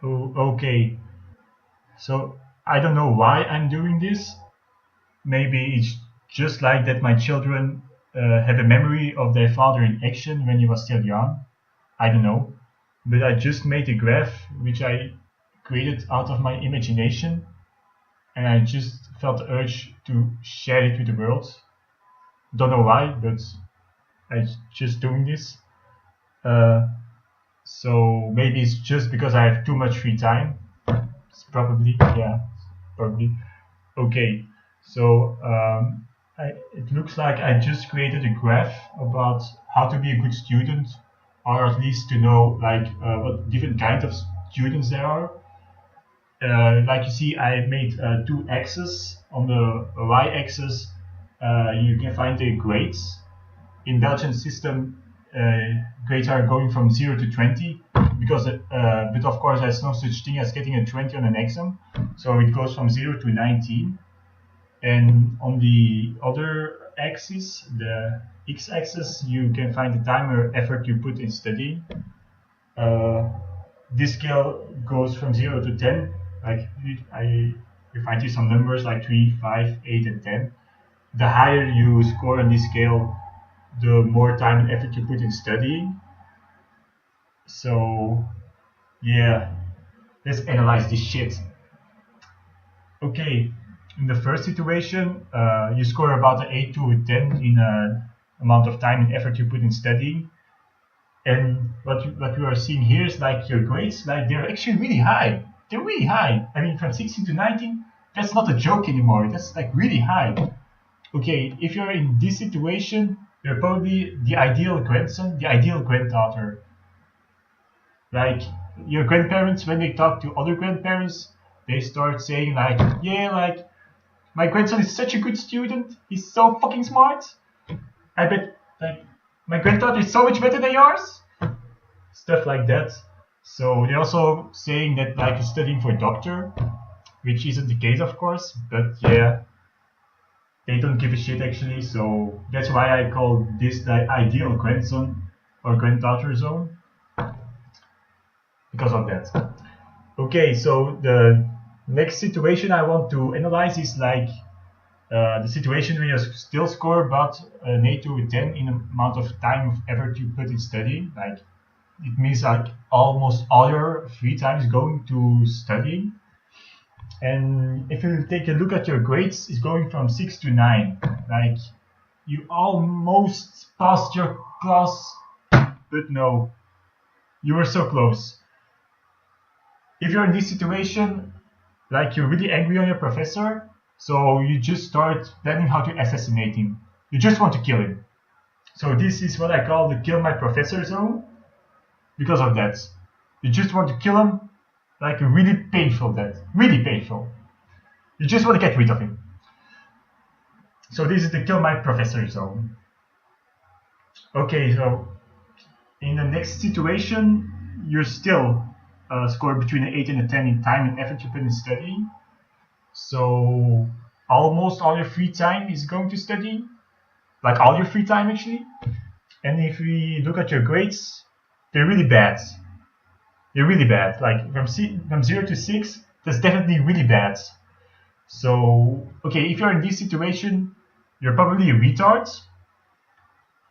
Oh, okay. So I don't know why I'm doing this. Maybe it's just like that my children have a memory of their father in action when he was still young. I don't know. But I just made a graph which I created out of my imagination, and I just felt the urge to share it with the world. Don't know why, but I just doing this. Uh, so maybe it's just because I have too much free time. It's probably, yeah, probably. Okay, so it looks like I just created a graph about how to be a good student, or at least to know like what different kinds of students there are. Like you see, I made two axes. On the y-axis, you can find the grades. In Belgian system, grades are going from 0 to 20 because, but of course, there's no such thing as getting a 20 on an exam. So it goes from 0 to 19. And on the other axis, the x-axis, you can find the time or effort you put in studying. Uh, this scale goes from 0 to 10. Like you find here some numbers like 3, 5, 8, and 10. The higher you score on this scale, the more time and effort you put in studying. So, yeah, let's analyze this shit. Okay, in the first situation, you score about an 8 to a 10 in amount of time and effort you put in studying. And what we are seeing here is like your grades, like they're actually really high. They're really high. I mean, from 16 to 19, that's not a joke anymore. That's like really high. Okay, if you're in this situation, you're probably the ideal grandson, the ideal granddaughter. Like your grandparents, when they talk to other grandparents, they start saying like, yeah, like my grandson is such a good student. He's so fucking smart. I bet like my granddaughter is so much better than yours. Stuff like that. So they're also saying that like studying for doctor, which isn't the case of course, but yeah, they don't give a shit actually. So that's why I call this the ideal grandson or granddaughter zone because of that. Okay, so the next situation I want to analyze is like the situation where you still score about an 8 to a 10 in amount of time of effort you put in studying. Like it means like almost all your free time is going to studying. And if you take a look at your grades, it's going from 6 to 9. Like you almost passed your class, but no, you were so close. If you're in this situation, like you're really angry on your professor, so you just start planning how to assassinate him. You just want to kill him. So this is what I call the kill my professor zone. Because of that, you just want to kill him, like a really painful death, really painful. You just want to get rid of him. So this is the kill my professor zone. Okay, so in the next situation, you're still score between an 8 and a 10 in time and effort you put in studying. So almost all your free time is going to study, like all your free time actually. And if we look at your grades, they're really bad. They're really bad. Like from 0 to 6, that's definitely really bad. So okay, if you're in this situation, you're probably a retard.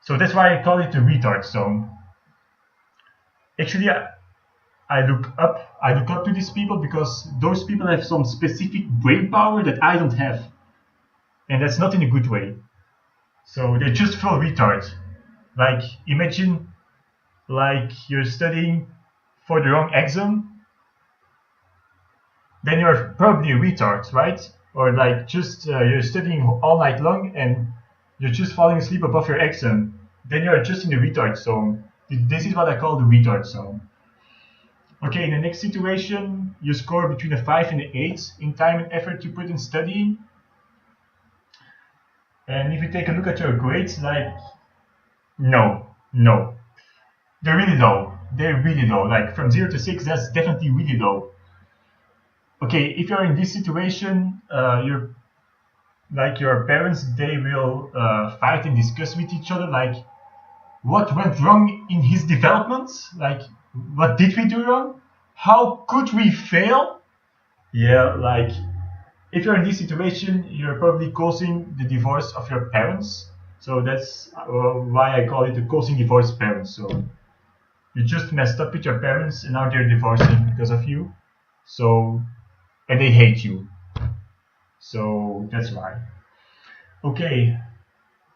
So that's why I call it the retard zone. Actually, I look up to these people because those people have some specific brain power that I don't have, and that's not in a good way. So they're just full retards. Like imagine, like you're studying for the wrong exam, then you're probably a retard, right? Or like just you're studying all night long and you're just falling asleep above your exam, then you're just in the retard zone. This is what I call the retard zone. Okay, in the next situation, you score between a 5 and an 8 in time and effort you put in studying. And if you take a look at your grades, like, no. They're really low. They're really low. Like, from 0 to 6, that's definitely really low. Okay, if you're in this situation, you're like your parents, they will fight and discuss with each other, like, what went wrong in his development? Like, what did we do wrong? How could we fail? Yeah, like if you're in this situation, you're probably causing the divorce of your parents. So that's why I call it the causing divorce parents. So you just messed up with your parents and now they're divorcing because of you. So, and they hate you. So that's why. Okay,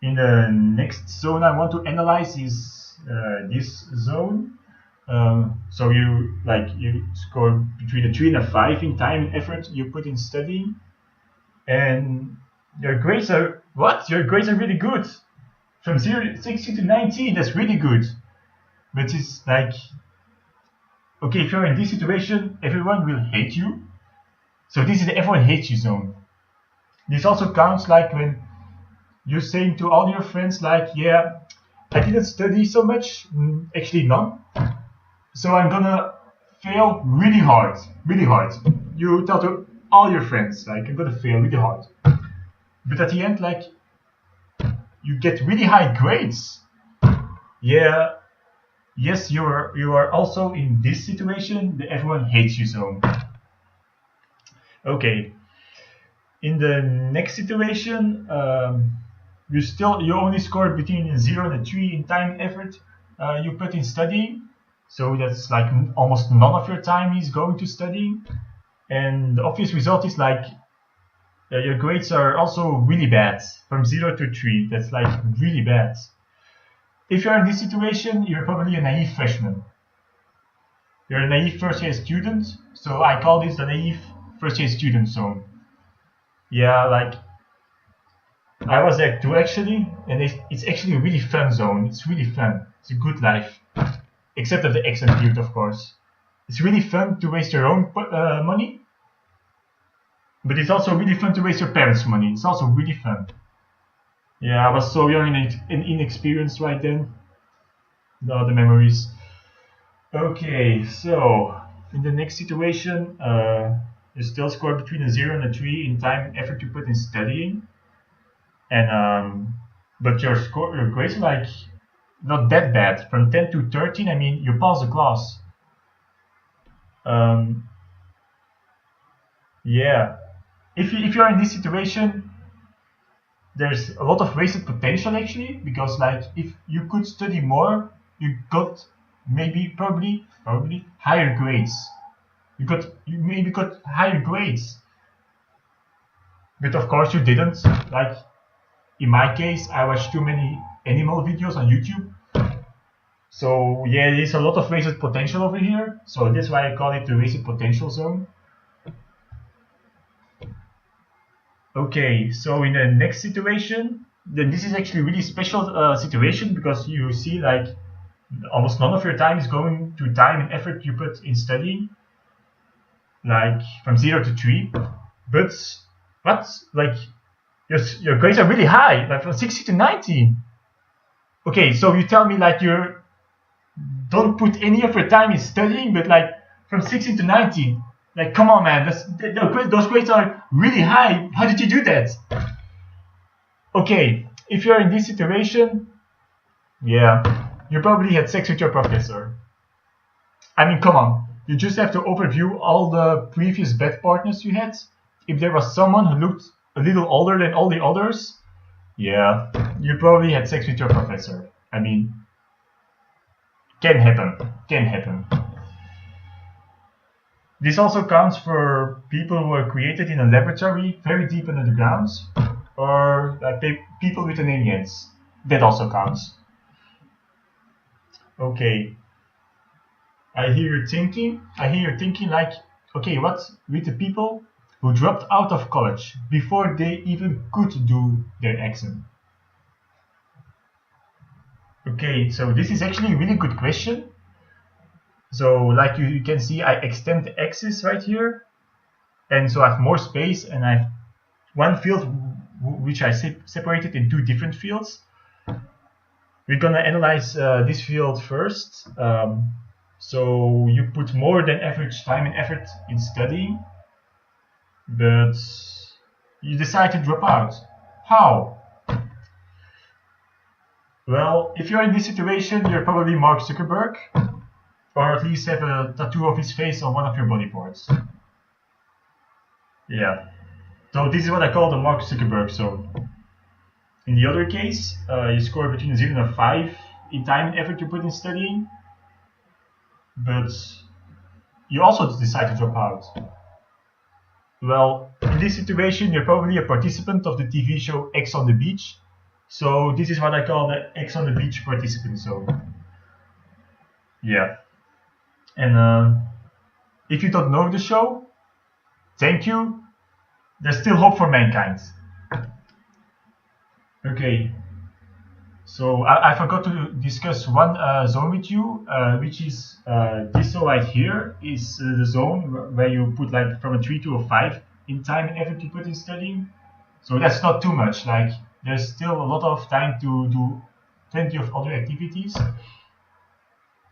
in the next zone I want to analyze is this zone. So you score between a 3 and a 5 in time and effort you put in studying, and your grades are what? Your grades are really good. From 60 to 19, that's really good. But it's like, okay, if you're in this situation, everyone will hate you. So this is the everyone hates you zone. This also counts like when you're saying to all your friends like, yeah, I didn't study so much, actually none. So I'm gonna fail really hard, really hard. You tell to all your friends like, I'm gonna fail really hard. But at the end, like, you get really high grades. Yeah, yes, you are also in this situation, the everyone hates you zone. Okay. In the next situation, you only scored between a 0 and a 3 in time and effort you put in studying. So that's like almost none of your time is going to studying. And the obvious result is like your grades are also really bad, from 0 to 3. That's like really bad. If you're in this situation, you're probably a naive freshman. You're a naive first year student, so I call this the naive first year student zone. Yeah, like I was there too actually, and it's actually a really fun zone. It's really fun. It's a good life, except at the exam period, of course. It's really fun to waste your own money, but it's also really fun to waste your parents' money. It's also really fun. Yeah, I was so young and inexperienced right then. The memories. Okay, so in the next situation, you still score between a 0 and a 3 in time and effort you put in studying. And but your grades are like not that bad. From 10 to 13, I mean, you pass the class. Yeah, if you're in this situation, there's a lot of wasted potential actually, because like if you could study more, you got probably higher grades. You maybe got higher grades, but of course you didn't. Like in my case, I watched too many animal videos on YouTube. So yeah, there's a lot of wasted potential over here. So that's why I call it the wasted potential zone. Okay, so in the next situation, then this is actually a really special situation, because you see like almost none of your time is going to time and effort you put in studying, like from 0 to 3. But what, like your grades are really high, like from 60 to 19. Okay, so you tell me like you don't put any of your time in studying, but like from 16 to 19. Like, come on, man, those grades are really high. How did you do that? Okay, if you're in this situation, yeah, you probably had sex with your professor. I mean, come on, you just have to overview all the previous bed partners you had. If there was someone who looked a little older than all the others, yeah, you probably had sex with your professor. I mean, can happen. This also counts for people who are created in a laboratory very deep under the ground, or like people with an aliens. That also counts. Okay. I hear you thinking like, okay, what with the people who dropped out of college before they even could do their exam? Okay, so this is actually a really good question. So like you can see, I extend the axis right here, and so I have more space, and I have one field which I separated in 2 different fields. We're gonna analyze this field first. So you put more than average time and effort in studying, but you decide to drop out. How? Well, if you're in this situation, you're probably Mark Zuckerberg. or at least have a tattoo of his face on one of your body parts. Yeah. So this is what I call the Mark Zuckerberg zone. In the other case, you score between a 0 and a 5 in time and effort you put in studying, but you also decide to drop out. Well, in this situation, you're probably a participant of the TV show X on the Beach, so this is what I call the X on the Beach participant zone. Yeah. And if you don't know the show, thank you. There's still hope for mankind. Okay. So I forgot to discuss one zone with you, which is this zone right here is the zone where you put like from a 3 to a 5 in time and effort you put in studying. So that's not too much. Like there's still a lot of time to do plenty of other activities,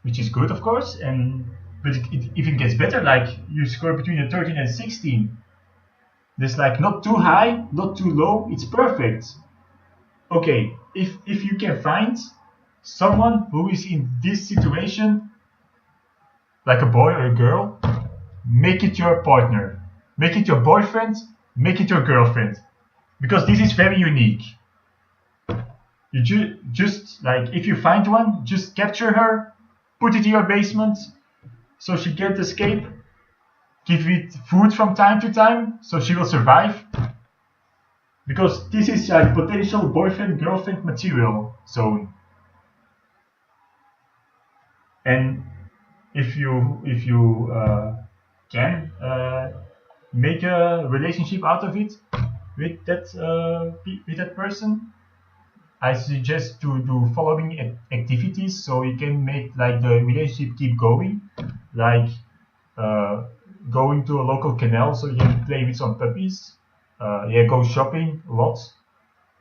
which is good, of course. But it even gets better. Like you score between a 13 and 16. There's like not too high, not too low. It's perfect. Okay, if you can find someone who is in this situation, like a boy or a girl, make it your partner, make it your boyfriend, make it your girlfriend, because this is very unique. You just like if you find one, just capture her, put it in your basement, so she can't escape. Give it food from time to time, so she will survive. Because this is like potential boyfriend-girlfriend material zone. And if you can make a relationship out of it with that person, I suggest to do following activities so you can make like the relationship keep going, like going to a local canal so you can play with some puppies. Go shopping a lot,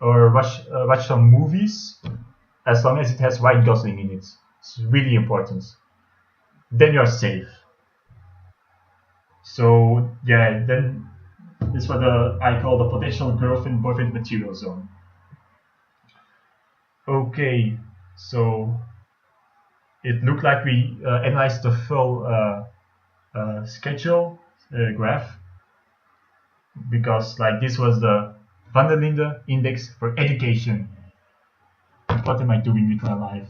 or watch some movies, as long as it has Ryan Gosling in it. It's really important. Then you're safe. So yeah, then this is what I call the potential girlfriend boyfriend material zone. Okay, so it looked like we analyzed the full schedule graph, because like this was the Linden-index for education. What am I doing with my life?